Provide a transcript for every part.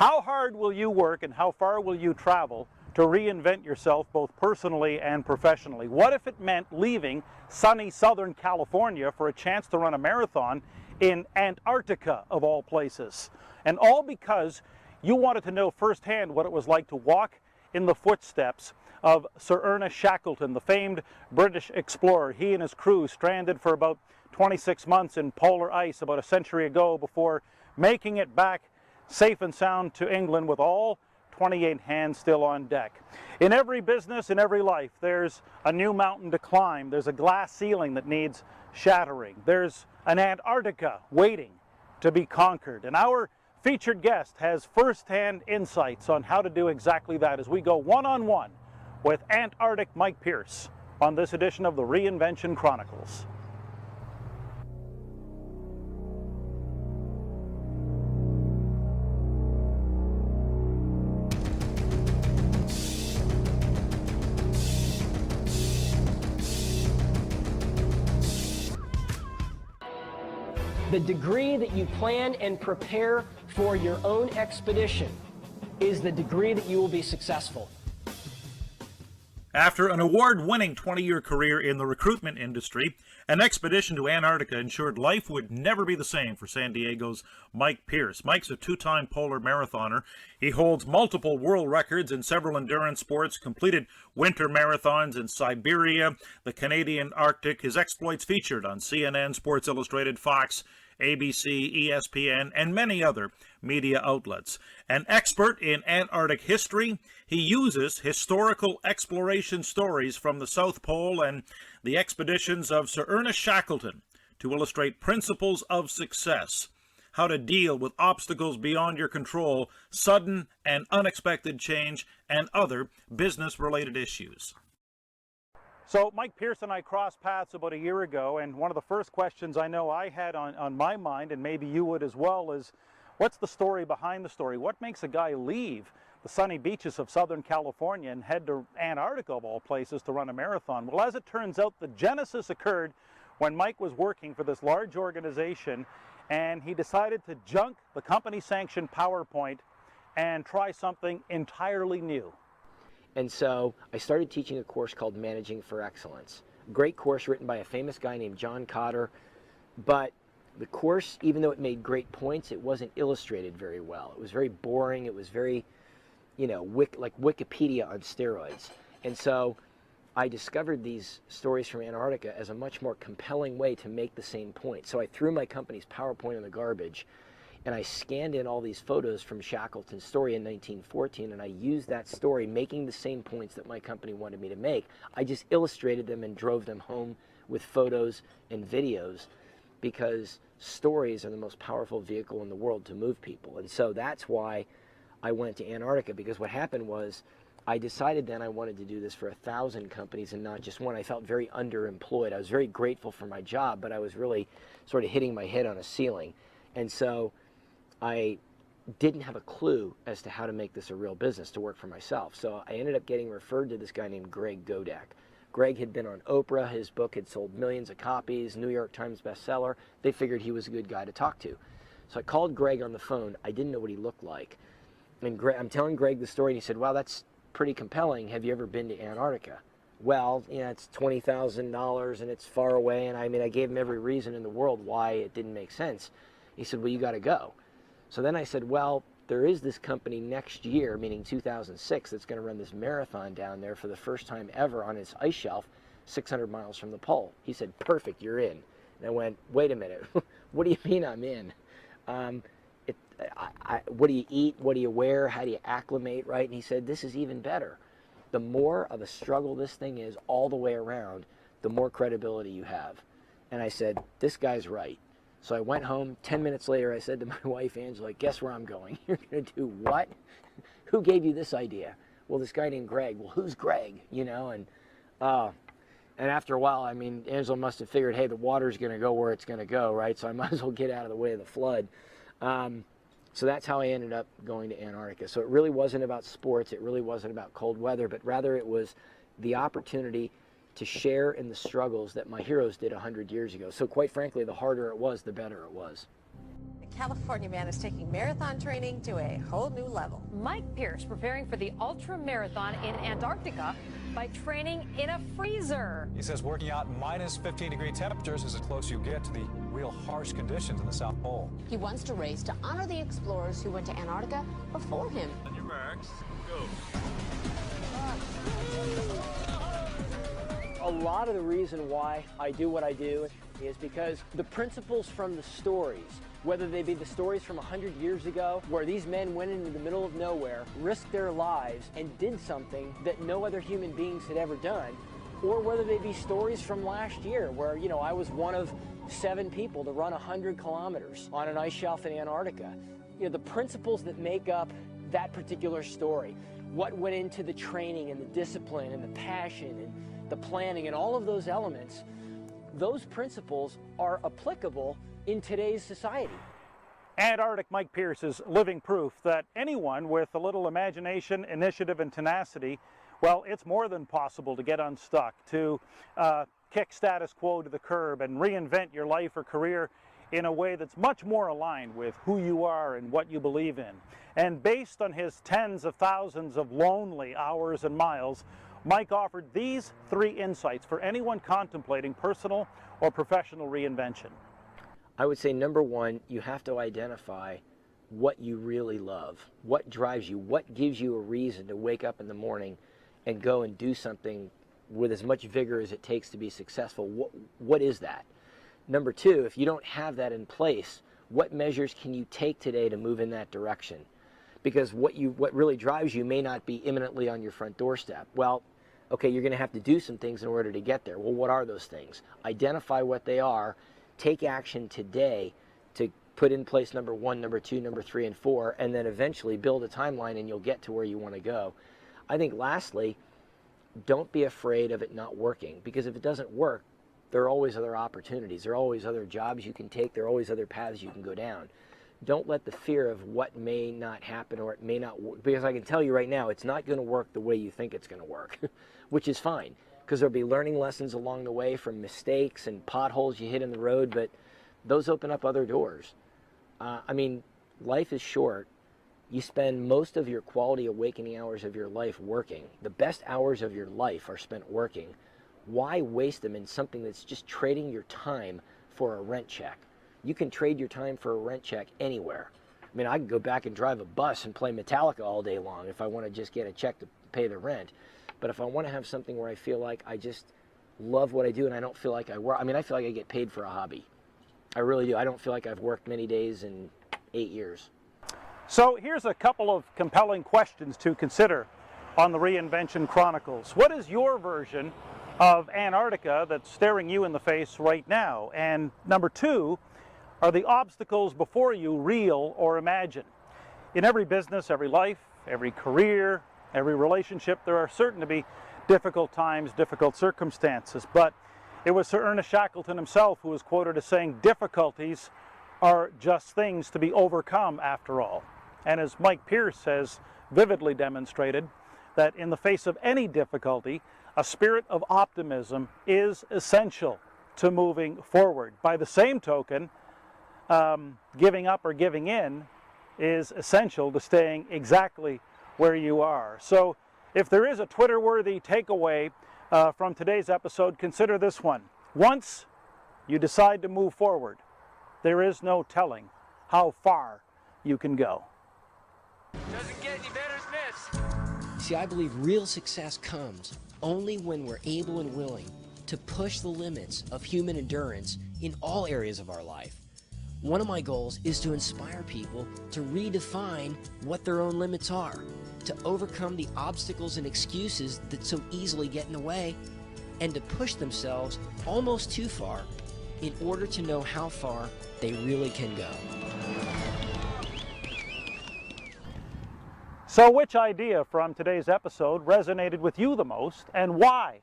How hard will you work and how far will you travel to reinvent yourself both personally and professionally? What if it meant leaving sunny Southern California for a chance to run a marathon in Antarctica, of all places? And all because you wanted to know firsthand what it was like to walk in the footsteps of Sir Ernest Shackleton, the famed British explorer. He and his crew stranded for about 26 months in polar ice about a century ago before making it back safe and sound to England with all 28 hands still on deck. In every business, in every life, there's a new mountain to climb. There's a glass ceiling that needs shattering. There's an Antarctica waiting to be conquered. And our featured guest has first-hand insights on how to do exactly that as we go one-on-one with Antarctic Mike Pierce on this edition of the Reinvention Chronicles. The degree that you plan and prepare for your own expedition is the degree that you will be successful. After an award-winning 20-year career in the recruitment industry, an expedition to Antarctica ensured life would never be the same for San Diego's Mike Pierce. Mike's a two-time polar marathoner. He holds multiple world records in several endurance sports, completed winter marathons in Siberia, the Canadian Arctic. His exploits featured on CNN, Sports Illustrated, Fox, ABC, ESPN, and many other media outlets. An expert in Antarctic history, he uses historical exploration stories from the South Pole and the expeditions of Sir Ernest Shackleton to illustrate principles of success, how to deal with obstacles beyond your control, sudden and unexpected change, and other business-related issues. So Mike Pierce and I crossed paths about a year ago, and one of the first questions I know I had on my mind, and maybe you would as well, is what's the story behind the story? What makes a guy leave the sunny beaches of Southern California and head to Antarctica, of all places, to run a marathon? Well, as it turns out, the genesis occurred when Mike was working for this large organization, and he decided to junk the company-sanctioned PowerPoint and try something entirely new. And so I started teaching a course called Managing for Excellence. Great course written by a famous guy named John Cotter, but the course, even though it made great points, it wasn't illustrated very well. It was very boring. It was very, like Wikipedia on steroids. And so I discovered these stories from Antarctica as a much more compelling way to make the same point. So I threw my company's PowerPoint in the garbage, and I scanned in all these photos from Shackleton's story in 1914, and I used that story, making the same points that my company wanted me to make. I just illustrated them and drove them home with photos and videos, because stories are the most powerful vehicle in the world to move people. And so that's why I went to Antarctica, because what happened was I decided then I wanted to do this for 1,000 companies and not just one. I felt very underemployed. I was very grateful for my job, but I was really sort of hitting my head on a ceiling. And so I didn't have a clue as to how to make this a real business, to work for myself. So I ended up getting referred to this guy named Greg Godak. Greg had been on Oprah. His book had sold millions of copies, New York Times bestseller. They figured he was a good guy to talk to. So I called Greg on the phone. I didn't know what he looked like. And I'm telling Greg the story, and he said, "Wow, that's pretty compelling. Have you ever been to Antarctica?" Well, it's $20,000 and it's far away. And I gave him every reason in the world why it didn't make sense. He said, "Well, you got to go." So then I said, "Well, there is this company next year, meaning 2006, that's going to run this marathon down there for the first time ever on its ice shelf, 600 miles from the pole." He said, "Perfect, you're in." And I went, "Wait a minute, what do you mean I'm in? What do you eat? What do you wear? How do you acclimate, right?" And he said, "This is even better. The more of a struggle this thing is all the way around, the more credibility you have." And I said, "This guy's right." So I went home. 10 minutes later, I said to my wife, Angela, "Guess where I'm going?" "You're going to do what?" "Who gave you this idea?" "Well, this guy named Greg." "Well, who's Greg?" And after a while, Angela must have figured, hey, the water's going to go where it's going to go, right? So I might as well get out of the way of the flood. So that's how I ended up going to Antarctica. So it really wasn't about sports. It really wasn't about cold weather, but rather it was the opportunity to share in the struggles that my heroes did 100 years ago. So quite frankly, the harder it was, the better it was. California man is taking marathon training to a whole new level. Mike Pierce preparing for the ultra marathon in Antarctica by training in a freezer. He says working out minus 15-degree temperatures is as close you get to the real harsh conditions in the South Pole. He wants to race to honor the explorers who went to Antarctica before him. On your marks, go. A lot of the reason why I do what I do is because the principles from the stories, whether they be the stories from 100 years ago, where these men went into the middle of nowhere, risked their lives, and did something that no other human beings had ever done, or whether they be stories from last year, where, you know, I was one of 7 people to run 100 kilometers on an ice shelf in Antarctica. You know, the principles that make up that particular story, what went into the training and the discipline and the passion and the planning and all of those elements, those principles are applicable in today's society. Antarctic Mike Pierce is living proof that anyone with a little imagination, initiative, and tenacity, well, it's more than possible to get unstuck, to kick status quo to the curb and reinvent your life or career in a way that's much more aligned with who you are and what you believe in. And based on his tens of thousands of lonely hours and miles, Mike offered these 3 insights for anyone contemplating personal or professional reinvention. I would say number 1, you have to identify what you really love, what drives you, what gives you a reason to wake up in the morning and go and do something with as much vigor as it takes to be successful. What is that? Number 2, if you don't have that in place, what measures can you take today to move in that direction? Because what really drives you may not be imminently on your front doorstep. Well, okay, you're going to have to do some things in order to get there. Well, what are those things? Identify what they are, take action today to put in place number 1, number 2, number 3, and 4, and then eventually build a timeline and you'll get to where you want to go. I think lastly, don't be afraid of it not working, because if it doesn't work, there are always other opportunities. There are always other jobs you can take. There are always other paths you can go down. Don't let the fear of what may not happen or it may not work, because I can tell you right now, it's not going to work the way you think it's going to work, which is fine, because there'll be learning lessons along the way from mistakes and potholes you hit in the road, but those open up other doors. I mean, life is short. You spend most of your quality awakening hours of your life working. The best hours of your life are spent working. Why waste them in something that's just trading your time for a rent check? You can trade your time for a rent check anywhere. I mean, I can go back and drive a bus and play Metallica all day long if I want to just get a check to pay the rent. But if I want to have something where I feel like I just love what I do and I don't feel like I work, I mean, I feel like I get paid for a hobby. I really do. I don't feel like I've worked many days in 8 years. So here's a couple of compelling questions to consider on the Reinvention Chronicles. What is your version of Antarctica that's staring you in the face right now? And number 2, are the obstacles before you real or imagined? In every business, every life, every career, every relationship, there are certain to be difficult times, difficult circumstances. But it was Sir Ernest Shackleton himself who was quoted as saying, difficulties are just things to be overcome after all. And as Mike Pierce has vividly demonstrated, that in the face of any difficulty, a spirit of optimism is essential to moving forward. By the same token, giving up or giving in is essential to staying exactly where you are. So if there is a Twitter-worthy takeaway from today's episode, consider this one. Once you decide to move forward, there is no telling how far you can go. Doesn't get any better than this. See, I believe real success comes only when we're able and willing to push the limits of human endurance in all areas of our life. One of my goals is to inspire people to redefine what their own limits are, to overcome the obstacles and excuses that so easily get in the way, and to push themselves almost too far in order to know how far they really can go. So which idea from today's episode resonated with you the most, and why?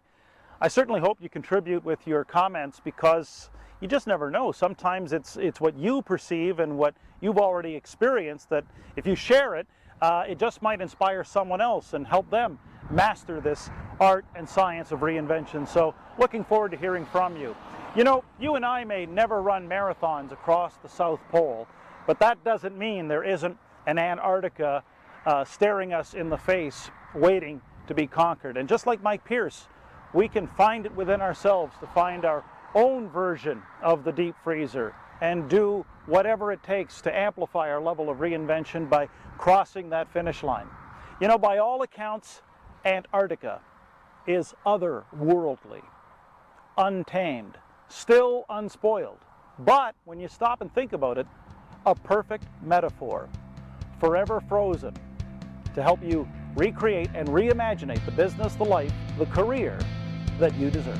I certainly hope you contribute with your comments, because you just never know. Sometimes it's what you perceive and what you've already experienced that if you share it, it just might inspire someone else and help them master this art and science of reinvention. So looking forward to hearing from you. You know, you and I may never run marathons across the South Pole, But that doesn't mean there isn't an Antarctica staring us in the face, waiting to be conquered. And just like Mike Pierce, we can find it within ourselves to find our own version of the deep freezer and do whatever it takes to amplify our level of reinvention by crossing that finish line. You know, by all accounts, Antarctica is otherworldly, untamed, still unspoiled. But when you stop and think about it, a perfect metaphor, forever frozen, to help you recreate and reimagine the business, the life, the career that you deserve.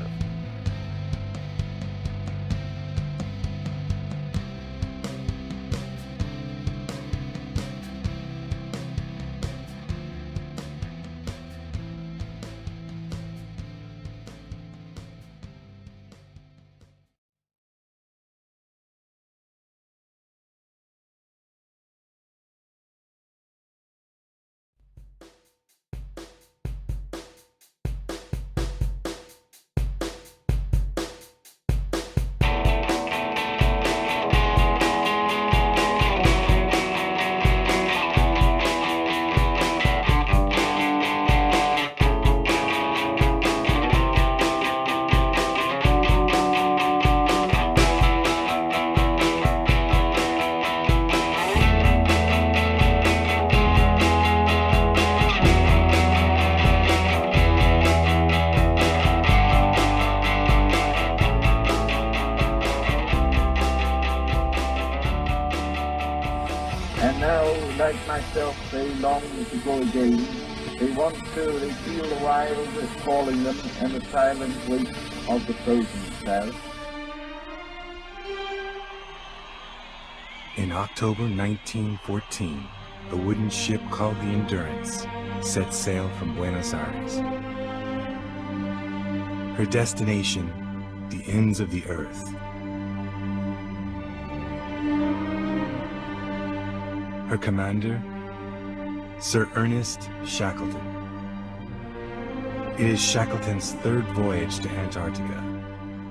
And now, like myself, they long to go again. They want to, they feel the wild is calling them, and the silent weight of the frozen south. In October 1914, a wooden ship called the Endurance set sail from Buenos Aires. Her destination, the ends of the earth. Her commander, Sir Ernest Shackleton. It is Shackleton's third voyage to Antarctica,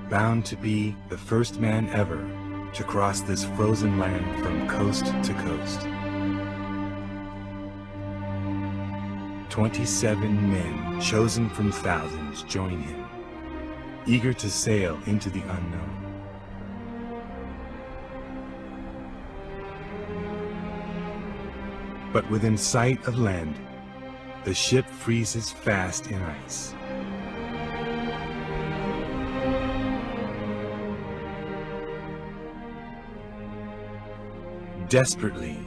bound to be the first man ever to cross this frozen land from coast to coast. 27 men chosen from thousands join him, eager to sail into the unknown. But within sight of land, the ship freezes fast in ice. Desperately,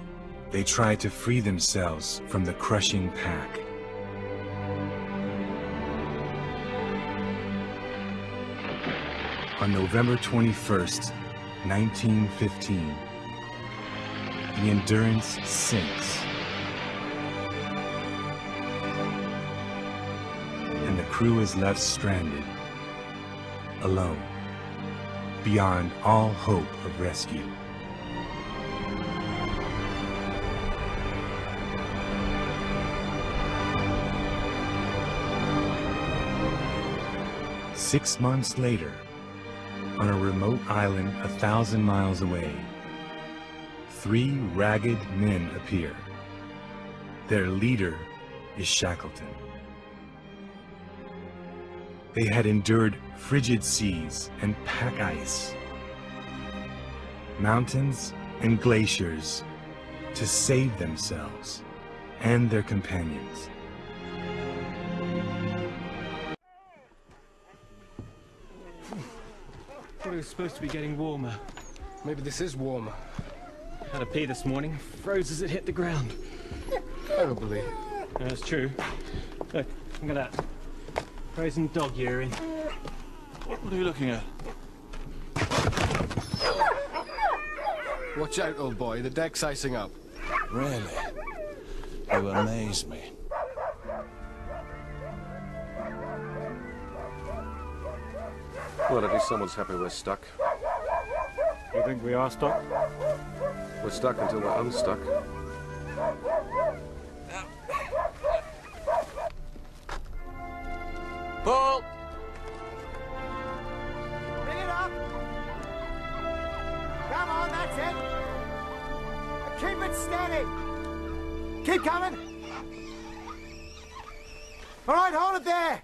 they try to free themselves from the crushing pack. On November 21st, 1915, the Endurance sinks, and the crew is left stranded, alone, beyond all hope of rescue. Six months later, on a remote island 1,000 miles away, 3 ragged men appear. Their leader is Shackleton. They had endured frigid seas and pack ice, mountains and glaciers to save themselves and their companions. Thought it was supposed to be getting warmer. Maybe this is warmer. Had a pee this morning, froze as it hit the ground. Terribly. Yeah, that's true. Look, look at that. Frozen dog urine. What are you looking at? Watch out, old boy. The deck's icing up. Really? You amaze me. Well, at least someone's happy we're stuck. You think we are stuck? We're stuck until we're unstuck. Pull! Bring it up! Come on, that's it! Keep it steady. Keep coming. All right, hold it there.